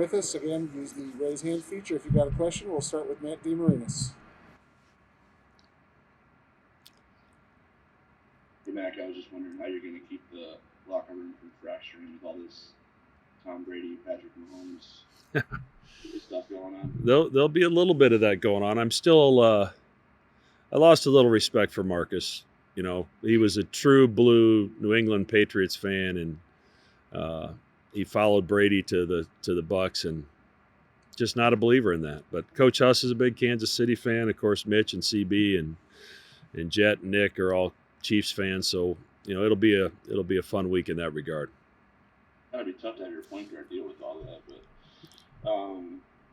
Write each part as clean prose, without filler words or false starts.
with us. Again, use the raise hand feature if you've got a question. We'll start with Matt DeMarinis. Hey, Mac, I was just wondering how you're going to keep the locker room from fracturing with all this Tom Brady, Patrick Mahomes stuff going on. There'll be a little bit of that going on. I'm still I lost a little respect for Marcus. You know, he was a true blue New England Patriots fan, and he followed Brady to the Bucks, and just not a believer in that. But Coach Huss is a big Kansas City fan. Of course, Mitch and CB and Jet and Nick are all Chiefs fans. So it'll be a fun week in that regard. That'd be tough to have your point guard deal with all that. But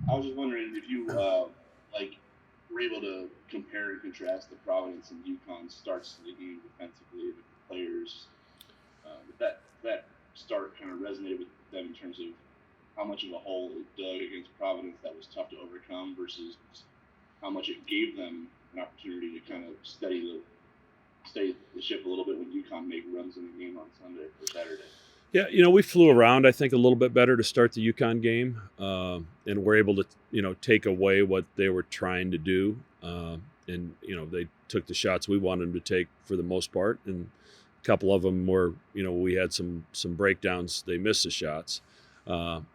I was just wondering if you were able to compare and contrast the Providence and UConn starts to the game defensively with the players. That start kind of resonated with them in terms of how much of a hole it dug against Providence that was tough to overcome versus how much it gave them an opportunity to kind of steady the ship a little bit when UConn made runs in the game on Sunday or Saturday. Yeah, we flew around, I think, a little bit better to start the UConn game, and were able to, take away what they were trying to do. And they took the shots we wanted them to take for the most part. And a couple of them were, we had some breakdowns. They missed the shots,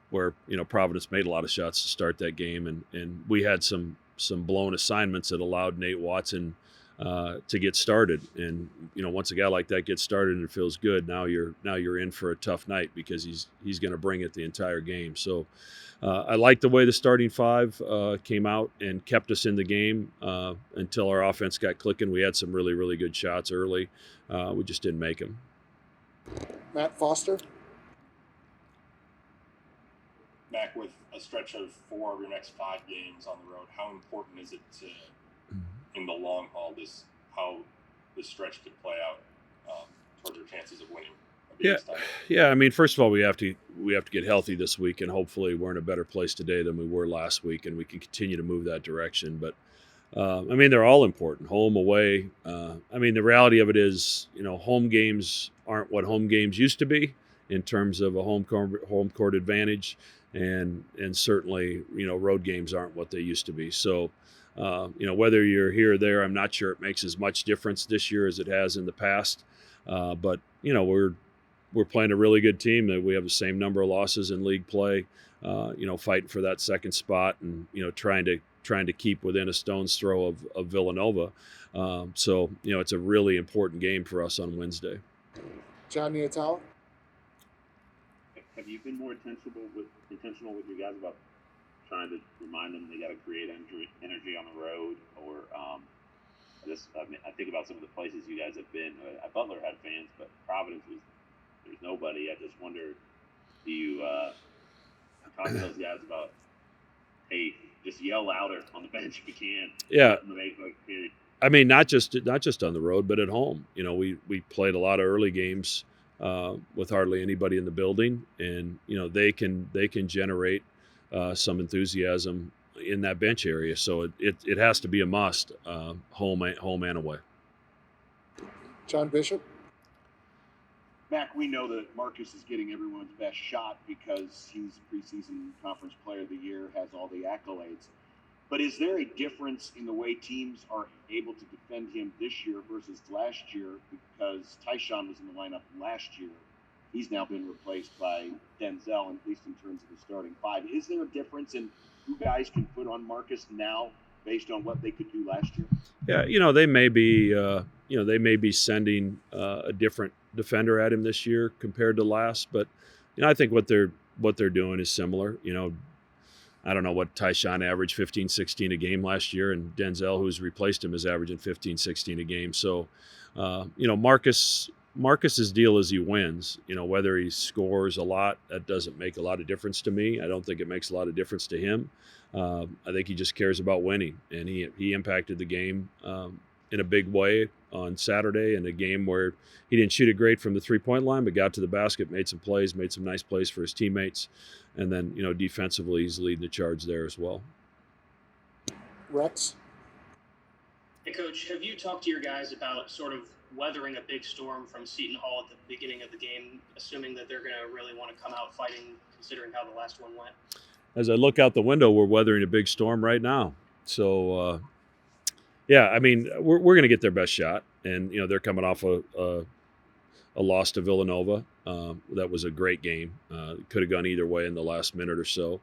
where, Providence made a lot of shots to start that game. And we had some blown assignments that allowed Nate Watson to get started. And once a guy like that gets started and it feels good, now you're in for a tough night because he's going to bring it the entire game. So I like the way the starting five came out and kept us in the game until our offense got clicking. We had some really, really good shots early. We just didn't make them. Matt Foster. Mac, with a stretch of 4 of your next 5 games on the road, how important is it to, in the long haul, how this stretch could play out towards your chances of winning? Yeah. I mean, first of all, we have to get healthy this week, and hopefully we're in a better place today than we were last week, and we can continue to move that direction. But they're all important, home, away. The reality of it is, home games aren't what home games used to be in terms of a home court advantage, and certainly, road games aren't what they used to be. So, whether you're here or there, I'm not sure it makes as much difference this year as it has in the past. But we're playing a really good team. That we have the same number of losses in league play. Fighting for that second spot, and trying to keep within a stone's throw of Villanova. So it's a really important game for us on Wednesday. John Niatala. Have you been more intentional with your guys about trying to remind them they got to create energy on the road? Or I think about some of the places you guys have been. Butler had fans, but Providence there's nobody. I just wonder, do you talk to those guys about, hey, just yell louder on the bench if you can? Yeah. Not just on the road, but at home. We played a lot of early games with hardly anybody in the building, and they can generate some enthusiasm in that bench area. So it has to be a must, home and away. John Bishop. Mac, we know that Marcus is getting everyone's best shot because he's preseason conference player of the year, has all the accolades. But is there a difference in the way teams are able to defend him this year versus last year? Because Tyshawn was in the lineup last year. He's now been replaced by Denzel, at least in terms of the starting 5. Is there a difference in who guys can put on Marcus now based on what they could do last year? Yeah, they may be sending a different defender at him this year compared to last, but I think what they're doing is similar. I don't know what Tyshawn averaged 15, 16 a game last year, and Denzel, who's replaced him, is averaging 15, 16 a game. So, Marcus's deal is he wins. Whether he scores a lot, that doesn't make a lot of difference to me. I don't think it makes a lot of difference to him. I think he just cares about winning, and he impacted the game in a big way on Saturday, in a game where he didn't shoot it great from the three-point line, but got to the basket, made some nice plays for his teammates, and then defensively he's leading the charge there as well. Rex. Hey, Coach, have you talked to your guys about sort of weathering a big storm from Seton Hall at the beginning of the game, assuming that they're going to really want to come out fighting, considering how the last one went? as I look out the window, we're weathering a big storm right now. So yeah, I mean, we're going to get their best shot, and they're coming off a loss to Villanova. That was a great game. Could have gone either way in the last minute or so.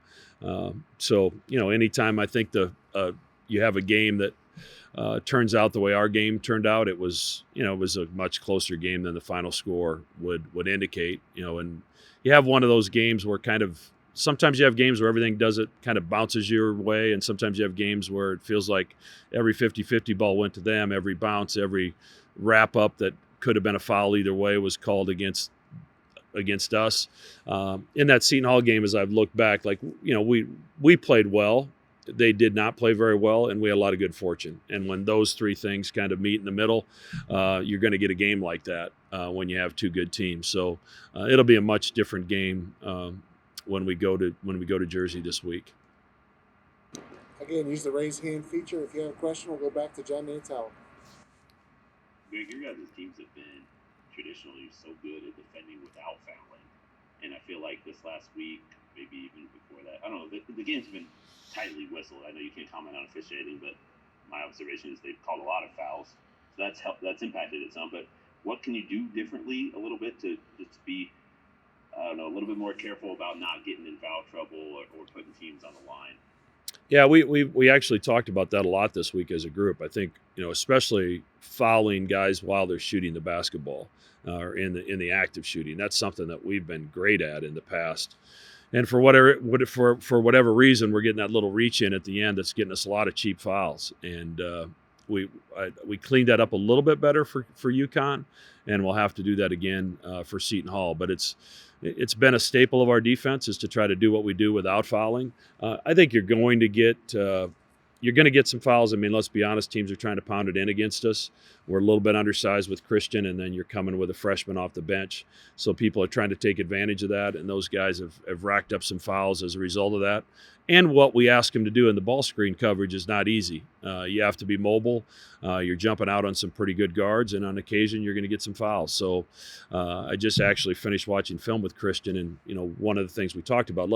So anytime I think you have a game that turns out the way our game turned out, it was a much closer game than the final score would indicate. And you have one of those games where sometimes you have games where everything kind of bounces your way, and sometimes you have games where it feels like every 50-50 ball went to them, every bounce, every wrap up that could have been a foul either way was called against us. In that Seton Hall game, as I've looked back, we played well. They did not play very well, and we had a lot of good fortune. And when those three things kind of meet in the middle, you're going to get a game like that when you have two good teams. So it'll be a much different game when we go to Jersey this week. Again, use the raise hand feature. If you have a question, we'll go back to John Natal. Greg, your guys' teams have been traditionally so good at defending without fouling, and I feel like this last week, maybe even before that, I don't know, the game's been tightly whistled. I know you can't comment on officiating, but my observation is they've called a lot of fouls, so that's impacted it some. But what can you do differently a little bit to just be, I don't know, a little bit more careful about not getting in foul trouble or putting teams on the line? Yeah, we actually talked about that a lot this week as a group. I think especially fouling guys while they're shooting the basketball or in the act of shooting. That's something that we've been great at in the past. And for whatever reason, we're getting that little reach in at the end that's getting us a lot of cheap fouls. And we cleaned that up a little bit better for UConn, and we'll have to do that again for Seton Hall. But it's been a staple of our defense is to try to do what we do without fouling. I think you're going to get some fouls. I mean, let's be honest, teams are trying to pound it in against us. We're a little bit undersized with Christian, and then you're coming with a freshman off the bench. So people are trying to take advantage of that, and those guys have racked up some fouls as a result of that. And what we ask them to do in the ball screen coverage is not easy. You have to be mobile. You're jumping out on some pretty good guards, and on occasion you're going to get some fouls. So I just actually finished watching film with Christian, and one of the things we talked about,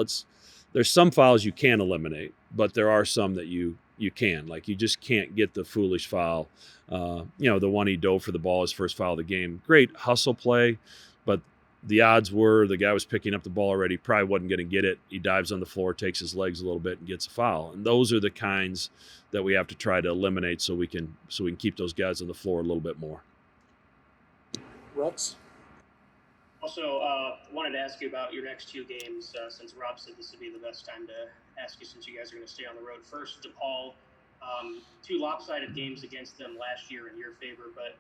there's some fouls you can eliminate, but there are some that you can. Like, you just can't get the foolish foul. The one he dove for the ball, his first foul of the game. Great hustle play, but the odds were the guy was picking up the ball already, probably wasn't going to get it. He dives on the floor, takes his legs a little bit, and gets a foul. And those are the kinds that we have to try to eliminate so we can keep those guys on the floor a little bit more. Rex? Also, wanted to ask you about your next two games, since Rob said this would be the best time to ask you since you guys are going to stay on the road. First, DePaul, two lopsided games against them last year in your favor, but,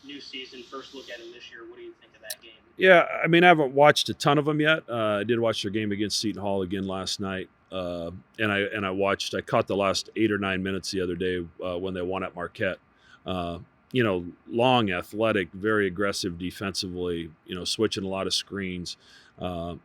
new season, first look at them this year. What do you think of that game? Yeah, I mean, I haven't watched a ton of them yet. I did watch their game against Seton Hall again last night, and I caught the last 8 or 9 minutes the other day when they won at Marquette. Long, athletic, very aggressive defensively, switching a lot of screens,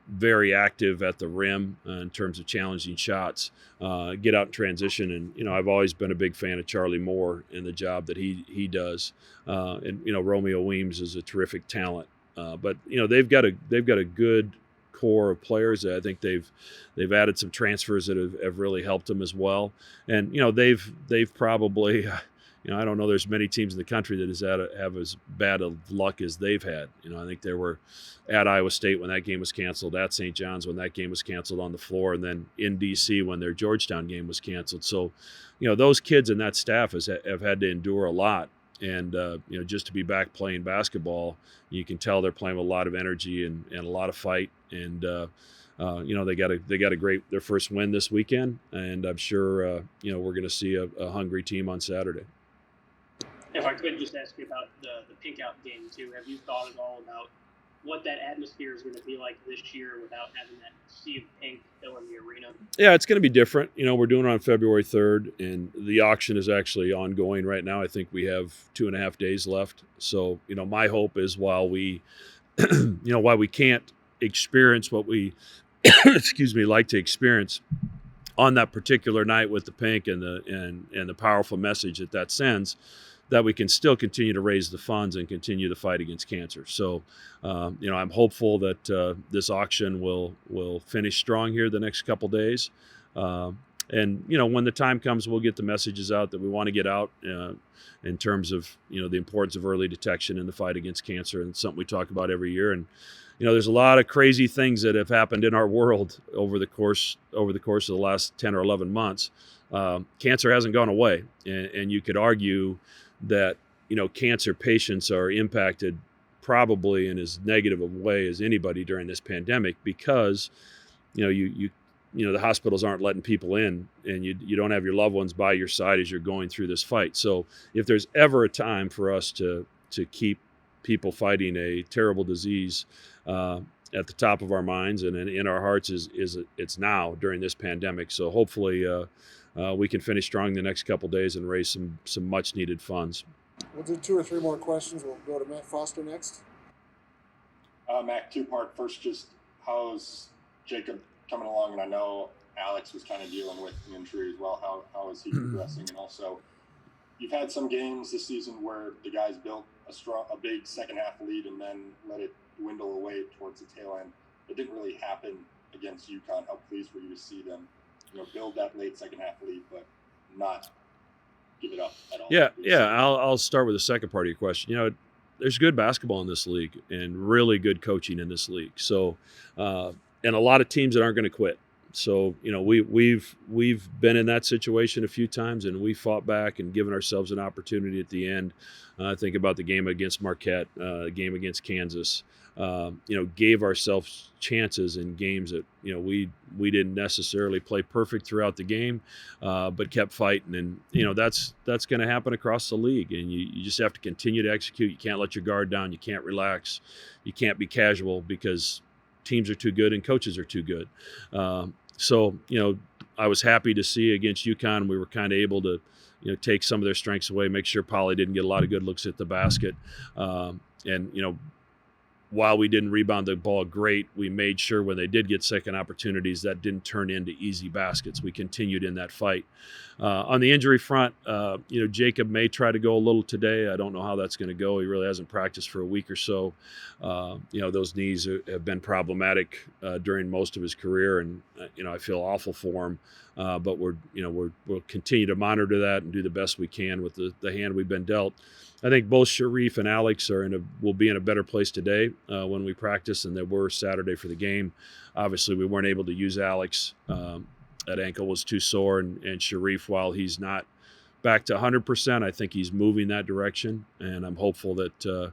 very active at the rim in terms of challenging shots, get out in transition. And, I've always been a big fan of Charlie Moore and the job that he does. And Romeo Weems is a terrific talent. But they've got a good core of players. I think they've added some transfers that have really helped them as well. And, they've probably, I don't know there's many teams in the country that have as bad of luck as they've had. I think they were at Iowa State when that game was canceled, at St. John's when that game was canceled on the floor, and then in D.C. when their Georgetown game was canceled. So, those kids and that staff have had to endure a lot. And, just to be back playing basketball, you can tell they're playing with a lot of energy and a lot of fight. And, they got their first win this weekend. And I'm sure, we're going to see a hungry team on Saturday. If I could just ask you about the pink out game too, have you thought at all about what that atmosphere is going to be like this year without having that sea of pink filling the arena? Yeah, it's going to be different. We're doing it on February 3rd, and the auction is actually ongoing right now. I think we have 2.5 days left. So, my hope is while we can't experience what we, like to experience on that particular night with the pink and the powerful message that sends, that we can still continue to raise the funds and continue the fight against cancer. So, I'm hopeful that this auction will finish strong here the next couple days. And when the time comes, we'll get the messages out that we want to get out in terms of the importance of early detection in the fight against cancer, and it's something we talk about every year. And there's a lot of crazy things that have happened in our world over the course of the last 10 or 11 months. Cancer hasn't gone away, and you could argue that cancer patients are impacted probably in as negative a way as anybody during this pandemic, because the hospitals aren't letting people in, and you don't have your loved ones by your side as you're going through this fight. So if there's ever a time for us to keep people fighting a terrible disease at the top of our minds and in our hearts, it's now during this pandemic. So hopefully we can finish strong the next couple days and raise some much needed funds. We'll do 2 or 3 more questions. We'll go to Matt Foster next. Mac, 2-part. First, just how's Jacob coming along? And I know Alex was kind of dealing with an injury as well. How is he progressing? And also, you've had some games this season where the guys built a big second half lead and then let it dwindle away towards the tail end. It didn't really happen against UConn. How pleased were you to see them, build that late second half lead, but not give it up at all? Yeah. I'll start with the second part of your question. There's good basketball in this league and really good coaching in this league. So, and a lot of teams that aren't going to quit. So, we've been in that situation a few times, and we fought back and given ourselves an opportunity at the end. Think about the game against Marquette, the game against Kansas. Gave ourselves chances in games that we didn't necessarily play perfect throughout the game, but kept fighting. And that's going to happen across the league. And you just have to continue to execute. You can't let your guard down. You can't relax. You can't be casual, because teams are too good and coaches are too good. So I was happy to see against UConn we were kind of able to take some of their strengths away, make sure Poly didn't get a lot of good looks at the basket, and while we didn't rebound the ball great, we made sure when they did get second opportunities that didn't turn into easy baskets. We continued in that fight. On the injury front, Jacob may try to go a little today. I don't know how that's going to go. He really hasn't practiced for a week or so. Those knees have been problematic during most of his career, and I feel awful for him. But we'll continue to monitor that and do the best we can with the hand we've been dealt. I think both Shereef and Alex will be in a better place today when we practice than they were Saturday for the game. Obviously, we weren't able to use Alex. That ankle was too sore, and Shereef, while he's not back to 100%, I think he's moving that direction, and I'm hopeful that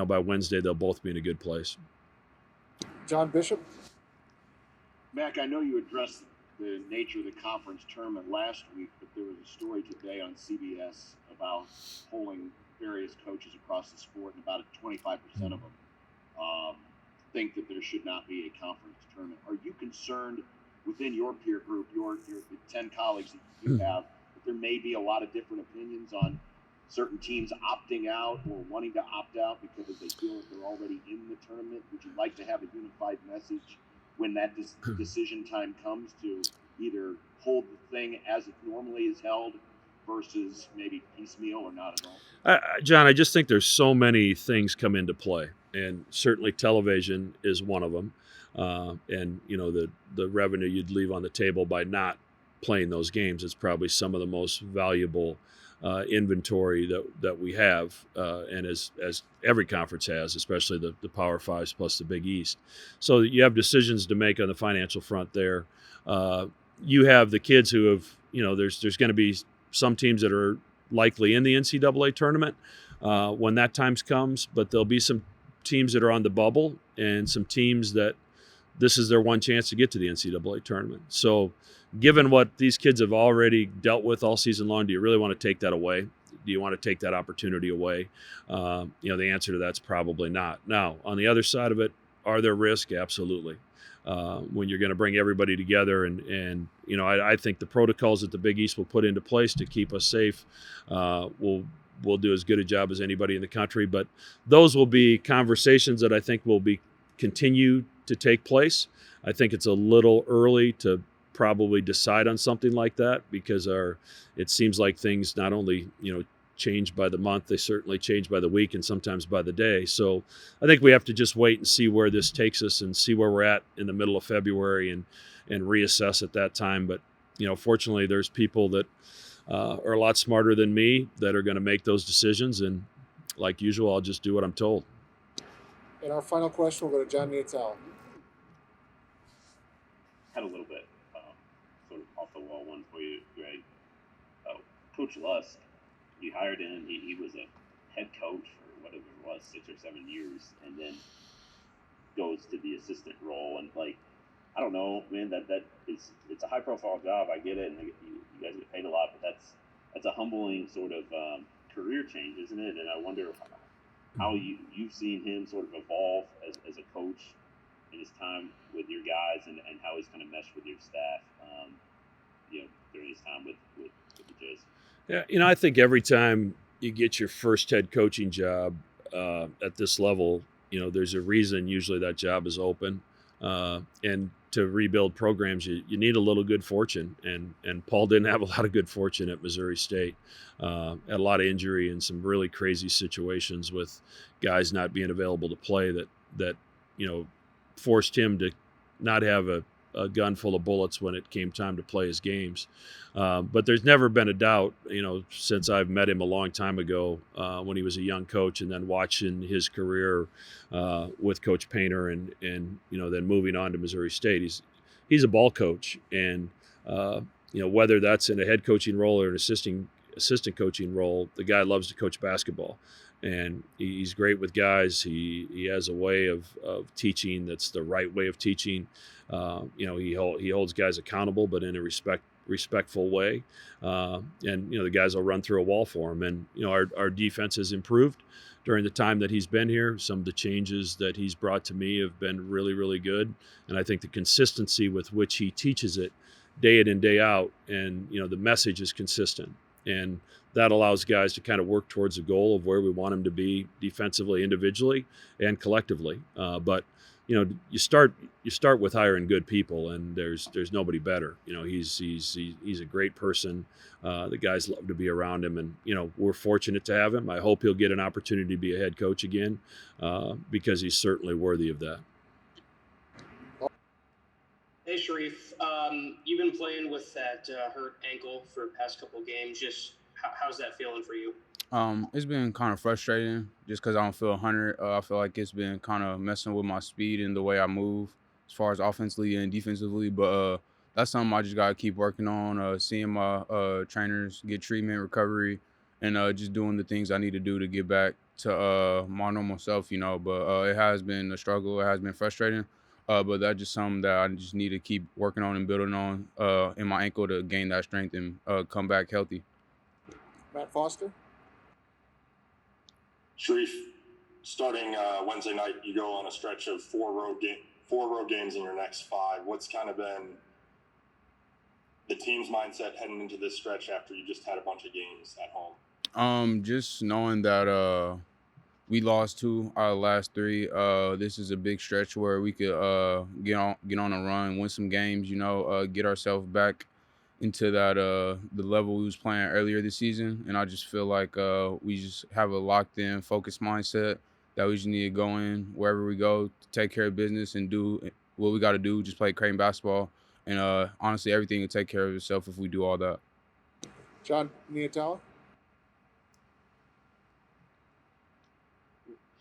by Wednesday they'll both be in a good place. John Bishop. Mac, I know you addressed the nature of the conference tournament last week, but there was a story today on CBS about polling various coaches across the sport, and about 25% of them think that there should not be a conference tournament. Are you concerned within your peer group, your 10 colleagues that you have, that there may be a lot of different opinions on certain teams opting out or wanting to opt out because they feel that they're already in the tournament? Would you like to have a unified message when that decision time comes to either hold the thing as it normally is held versus maybe piecemeal or not at all? John, I just think there's so many things come into play, and certainly television is one of them. And the revenue you'd leave on the table by not playing those games is probably some of the most valuable inventory that we have, and as every conference has, especially the Power Fives plus the Big East. So you have decisions to make on the financial front there. You have the kids who have, there's going to be some teams that are likely in the NCAA tournament when that time comes, but there'll be some teams that are on the bubble and some teams that this is their one chance to get to the NCAA tournament. So given what these kids have already dealt with all season long, do you really want to take that away? Do you want to take that opportunity away? The answer to that's probably not. Now, on the other side of it, are there risks? Absolutely. When you're going to bring everybody together, and I think the protocols that the Big East will put into place to keep us safe will do as good a job as anybody in the country. But those will be conversations that I think will be continue to take place. I think it's a little early to probably decide on something like that because it seems like things not only change by the month. They certainly change by the week and sometimes by the day. So I think we have to just wait and see where this takes us and see where we're at in the middle of February and reassess at that time. But, fortunately, there's people that are a lot smarter than me that are going to make those decisions. And like usual, I'll just do what I'm told. And our final question will go to John Nietzel. Had a little bit sort of off the wall one for you, Greg. Coach Lusk, you hired him. He was a head coach for whatever it was, 6 or 7 years, and then goes to the assistant role. And I don't know, man. It's a high profile job. I get it, and you guys get paid a lot, but that's a humbling sort of career change, isn't it? And I wonder how you've seen him sort of evolve as a coach in his time with your guys, and how he's kind of meshed with your staff, during his time with the Jays. Yeah, I think every time you get your first head coaching job at this level, there's a reason usually that job is open. And to rebuild programs, you need a little good fortune. And Paul didn't have a lot of good fortune at Missouri State. Had a lot of injury and some really crazy situations with guys not being available to play that forced him to not have a gun full of bullets when it came time to play his games. But there's never been a doubt, since I've met him a long time ago when he was a young coach, and then watching his career with Coach Painter and then moving on to Missouri State. He's a ball coach, and whether that's in a head coaching role or an assistant coaching role, the guy loves to coach basketball. And he's great with guys. He has a way of teaching that's the right way of teaching. He holds guys accountable, but in a respectful way. And the guys will run through a wall for him. And our defense has improved during the time that he's been here. Some of the changes that he's brought to me have been really, really good. And I think the consistency with which he teaches it day in and day out, and the message is consistent. And that allows guys to kind of work towards the goal of where we want them to be defensively, individually, and collectively. But you start with hiring good people, and there's nobody better. He's a great person. The guys love to be around him, and we're fortunate to have him. I hope he'll get an opportunity to be a head coach again, because he's certainly worthy of that. Hey, Shereef, you've been playing with that hurt ankle for the past couple of games. Just how's that feeling for you? It's been kind of frustrating just because I don't feel 100. I feel like it's been kind of messing with my speed and the way I move as far as offensively and defensively. But that's something I just got to keep working on, seeing my trainers get treatment, recovery, and just doing the things I need to do to get back to my normal self, But it has been a struggle. It has been frustrating. But that's just something that I just need to keep working on and building on in my ankle to gain that strength and come back healthy. Matt Foster. Shereef, starting Wednesday night, you go on a stretch of four road games in your next 5. What's kind of been the team's mindset heading into this stretch after you just had a bunch of games at home? Just knowing that we lost 2 out of the last 3. This is a big stretch where we could get on a run, win some games, get ourselves back into that the level we was playing earlier this season. And I just feel like we just have a locked in, focused mindset that we just need to go in wherever we go, to take care of business and do what we got to do, just play Creighton basketball. And honestly, everything will take care of itself if we do all that. John Nietzel.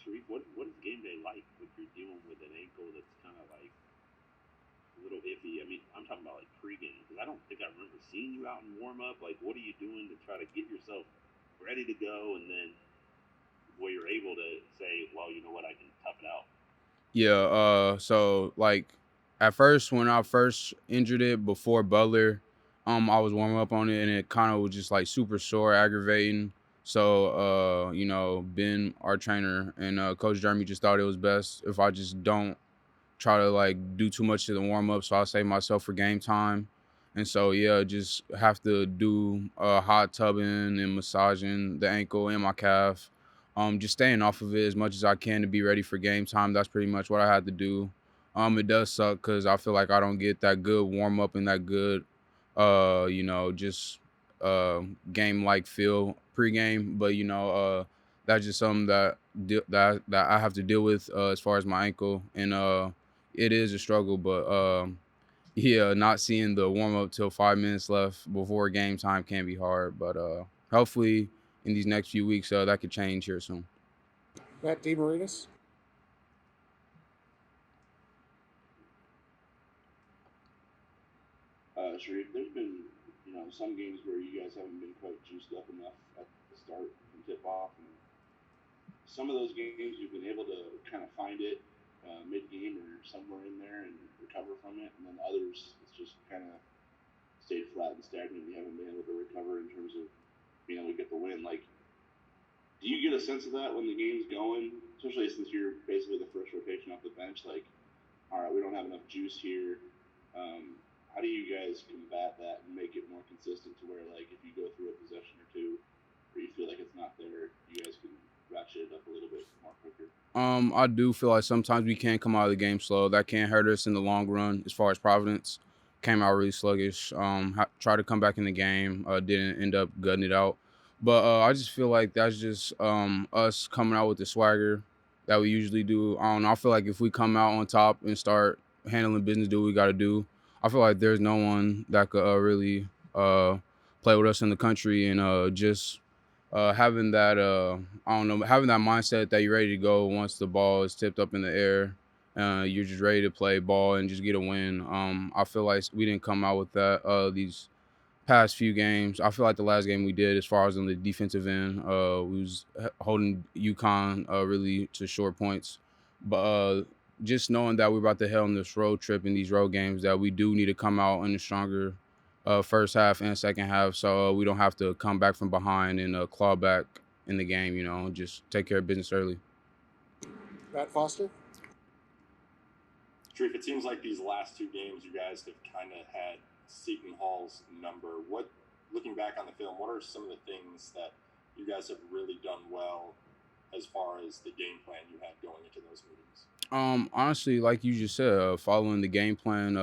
Shereef, what is game day like if you're dealing with an ankle that's kind of like a little iffy? I mean, I'm talking about like pregame, because I don't think I remember seeing you out in warm up. Like, what are you doing to try to get yourself ready to go, and then where you're able to say, well, you know what, I can tough it out? Yeah. So like at first, when I first injured it before Butler, I was warming up on it, and it kind of was just like super sore, aggravating. So, Ben, our trainer, and Coach Jeremy just thought it was best if I just don't try to like do too much to the warm up, so I'll save myself for game time. And so just have to do hot tubbing and massaging the ankle and my calf. Just staying off of it as much as I can to be ready for game time. That's pretty much what I had to do. It does suck because I feel like I don't get that good warm up and that good, just game-like feel pregame, but that's just something that I have to deal with as far as my ankle, and it is a struggle. But yeah, not seeing the warm-up till 5 minutes left before game time can be hard. But hopefully in these next few weeks that could change here soon. Matt DeMarinis. Shereef, there's been some games where you guys haven't been quite juiced up enough at the start and tip off, and some of those games you've been able to kind of find it mid-game or somewhere in there and recover from it, and then others it's just kind of stayed flat and stagnant. You haven't been able to recover in terms of being able to get the win. Like, do you get a sense of that when the game's going, especially since you're basically the first rotation off the bench? Like, all right, we don't have enough juice here. How do you guys combat that and make it more consistent to where, like, if you go through a possession or two where you feel like it's not there, you guys can ratchet it up a little bit more quicker? I do feel like sometimes we can come out of the game slow. That can hurt us in the long run. As far as Providence, came out really sluggish. Tried to come back in the game, didn't end up gutting it out. But I just feel like that's just us coming out with the swagger that we usually do. I don't know. I feel like if we come out on top and start handling business, do what we got to do, I feel like there's no one that could really play with us in the country, and just having that having that mindset that you're ready to go once the ball is tipped up in the air. You're just ready to play ball and just get a win. I feel like we didn't come out with that these past few games. I feel like the last game we did, as far as on the defensive end, we was holding UConn really to short points. But just knowing that we're about to head on this road trip in these road games, that we do need to come out in a stronger first half and second half, so we don't have to come back from behind and claw back in the game, just take care of business early. Matt Foster. Shereef, it seems like these last two games you guys have kind of had Seton Hall's number. Looking back on the film, what are some of the things that you guys have really done well as far as the game plan you had going into those meetings? Honestly, like you just said, following the game plan,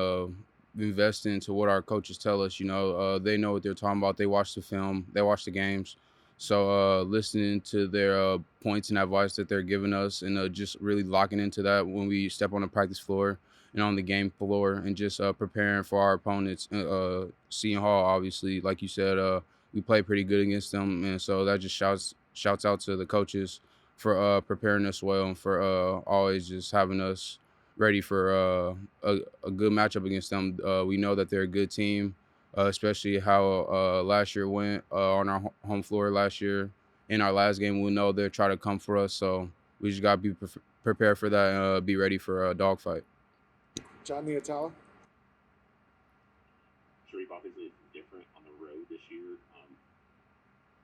investing into what our coaches tell us. They know what they're talking about. They watch the film, they watch the games. So listening to their points and advice that they're giving us, and just really locking into that when we step on the practice floor and on the game floor, and just preparing for our opponents. Seton Hall, obviously, like you said, we play pretty good against them, and so that just shouts out to the coaches for preparing us well, and for always just having us ready for a good matchup against them. We know that they're a good team, especially how last year went on our home floor last year. In our last game, we know they'll try to come for us, so we just got to be prepared for that and be ready for a dogfight. John Niatala. Shereef, obviously it's different on the road this year,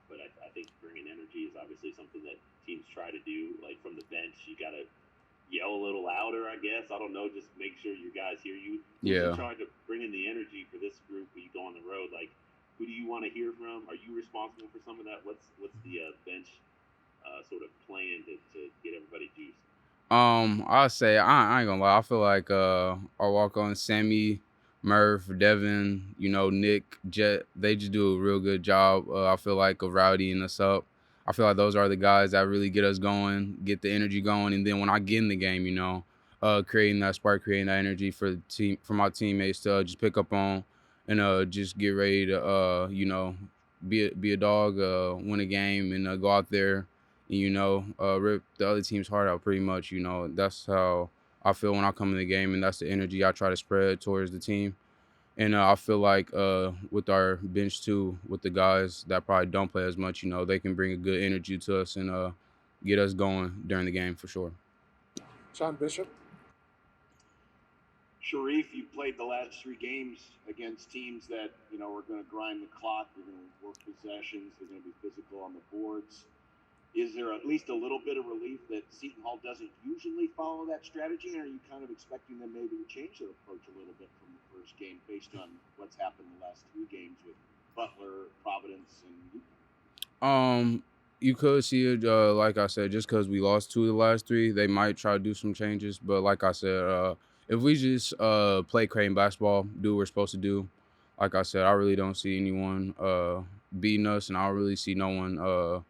but I think bringing energy is obviously something that teams try to do. Like, from the bench, you got to yell a little louder, I guess. I don't know, just make sure your guys hear you. Yeah. Who's in charge of bringing the energy for this group when you go on the road? Like, who do you want to hear from? Are you responsible for some of that? What's the bench sort of plan to get everybody juiced? I'll say I ain't gonna lie. I feel like our walk-on Sammy, Murph, Devin, Nick, Jet, they just do a real good job. I feel like of rowdying us up. I feel like those are the guys that really get us going, get the energy going, and then when I get in the game, creating that spark, creating that energy for the team, for my teammates to just pick up on, and just get ready to be a dog, win a game, and go out there, rip the other team's heart out. Pretty much, that's how I feel when I come in the game, and that's the energy I try to spread towards the team. And I feel like with our bench too, with the guys that probably don't play as much, they can bring a good energy to us and get us going during the game for sure. Sean Bishop. Shereef, you played the last three games against teams that, are going to grind the clock. They're going to work possessions. They're going to be physical on the boards. Is there at least a little bit of relief that Seton Hall doesn't usually follow that strategy? Or are you kind of expecting them maybe to change their approach a little bit from the first game based on what's happened the last three games with Butler, Providence, and UConn? You could see it, like I said, just because we lost 2 of the last 3, they might try to do some changes. But like I said, if we just play Creighton basketball, do what we're supposed to do, like I said, I really don't see anyone beating us, and I don't really see no one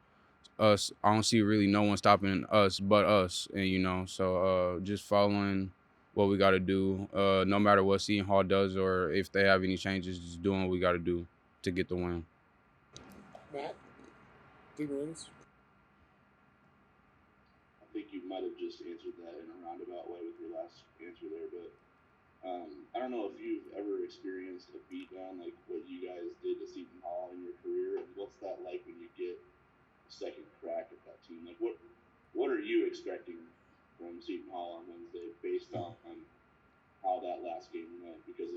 us. I don't see really no one stopping us but us, and so just following what we got to do, no matter what Seton Hall does or if they have any changes, just doing what we got to do to get the win. Matt DeMarinis. I think you might have just answered that in a roundabout way with your last answer there, but I don't know if you've ever experienced a beatdown like what you guys did to Seton Hall in your career, and what's that like when you get a second crack at that team? Like, what are you expecting from Seton Hall on Wednesday based on how that last game went? Because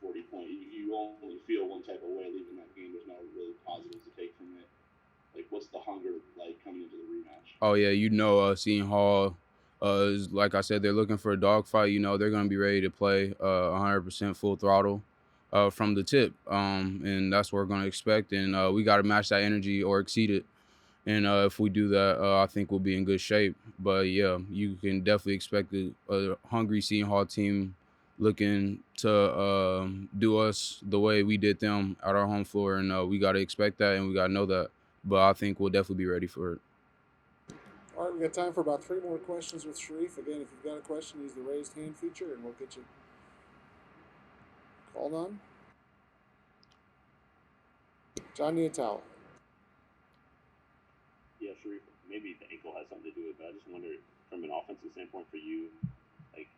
40 point, you only feel one type of way leaving that game. There's no really positives to take from it. Like, what's the hunger like coming into the rematch? Oh yeah, Seton Hall is, like I said, they're looking for a dogfight. They're gonna be ready to play 100% full throttle from the tip, and that's what we're gonna expect. And we got to match that energy or exceed it. And if we do that, I think we'll be in good shape. But yeah, you can definitely expect a hungry Seton Hall team looking to do us the way we did them at our home floor, and we got to expect that, and we got to know that. But I think we'll definitely be ready for it. All right, we got time for about 3 more questions with Shereef. Again, if you've got a question, use the raised hand feature, and we'll get you called on. John Niatao. Yeah, Shereef, maybe the ankle has something to do with it, but I just wonder, from an offensive standpoint for you, like,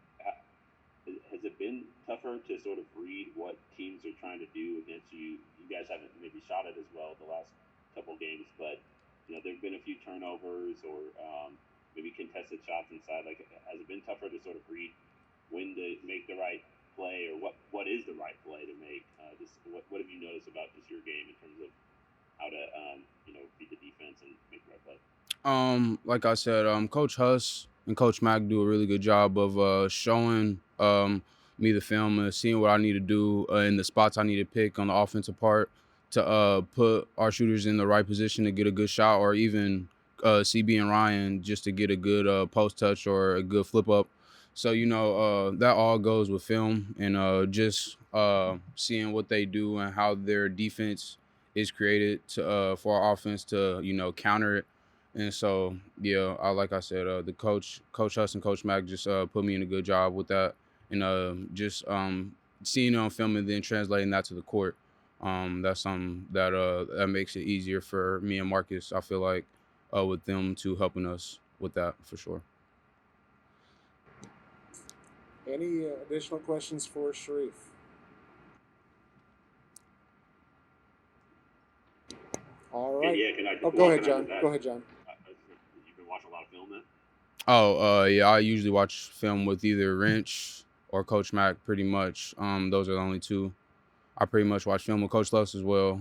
has it been tougher to sort of read what teams are trying to do against you? You guys haven't maybe shot it as well the last couple games, but there have been a few turnovers or maybe contested shots inside. Like, has it been tougher to sort of read when to make the right play, or what is the right play to make? What have you noticed about just your game in terms of how to beat the defense and make the right play? Like I said, Coach Huss and Coach Mack do a really good job of showing me the film and seeing what I need to do in the spots I need to pick on the offensive part to put our shooters in the right position to get a good shot, or even CB and Ryan just to get a good post touch or a good flip up. So that all goes with film and just seeing what they do and how their defense is created to for our offense to counter it. And so yeah, like I said, the Coach Huss and Coach Mack just put me in a good job with that, and just seeing it on film and then translating that to the court. That's something that makes it easier for me and Marcus, I feel like, with them two helping us with that for sure. Any additional questions for Shereef? All right. Yeah, can I? Go ahead, John. Go ahead, John. You've been watching a lot of film then? Yeah, I usually watch film with either Wrench or Coach Mack pretty much. Those are the only two. I pretty much watch film with Coach Luss as well.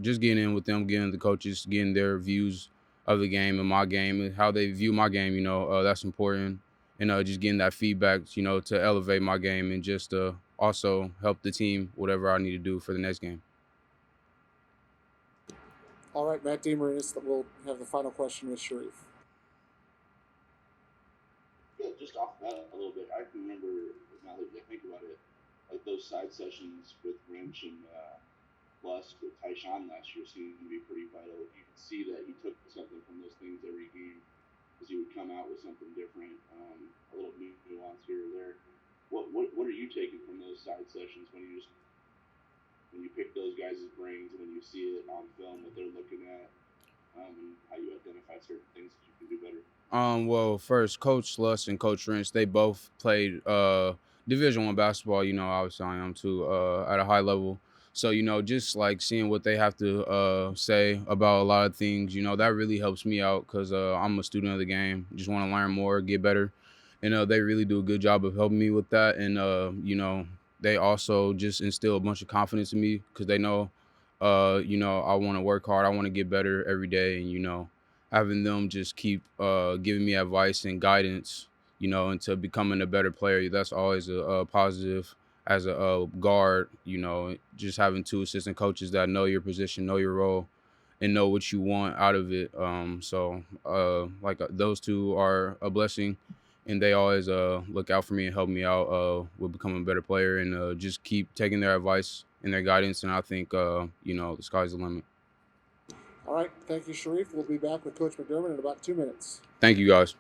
Just getting in with them, getting the coaches, getting their views of the game and my game and how they view my game, that's important. And just getting that feedback, to elevate my game and just also help the team, whatever I need to do for the next game. All right, Matt DeMarinis, we'll have the final question with Shereef. Yeah, just off that a little bit, I can remember, now that I think about it, like those side sessions with Wrench and Lusk with Tyshawn last year seemed to be pretty vital. You could see that he took something from those things every game, because he would come out with something different, a little nuance here or there. What are you taking from those side sessions when you pick those guys' brains and then you see it on film, what they're looking at, and how you identify certain things that you can do better? Well, first, Coach Luss and Coach Wrench, they both played Division I basketball. Obviously I am too, at a high level. So just like seeing what they have to say about a lot of things, that really helps me out because I'm a student of the game. Just want to learn more, get better, and they really do a good job of helping me with that. And they also just instill a bunch of confidence in me because they know, I want to work hard, I want to get better every day, and having them just keep giving me advice and guidance, into becoming a better player. That's always a positive as a guard, just having two assistant coaches that know your position, know your role, and know what you want out of it. So those two are a blessing. and they always look out for me and help me out with becoming a better player, and just keep taking their advice and their guidance. And I think the sky's the limit. All right. Thank you, Shereef. We'll be back with Coach McDermott in about 2 minutes. Thank you, guys.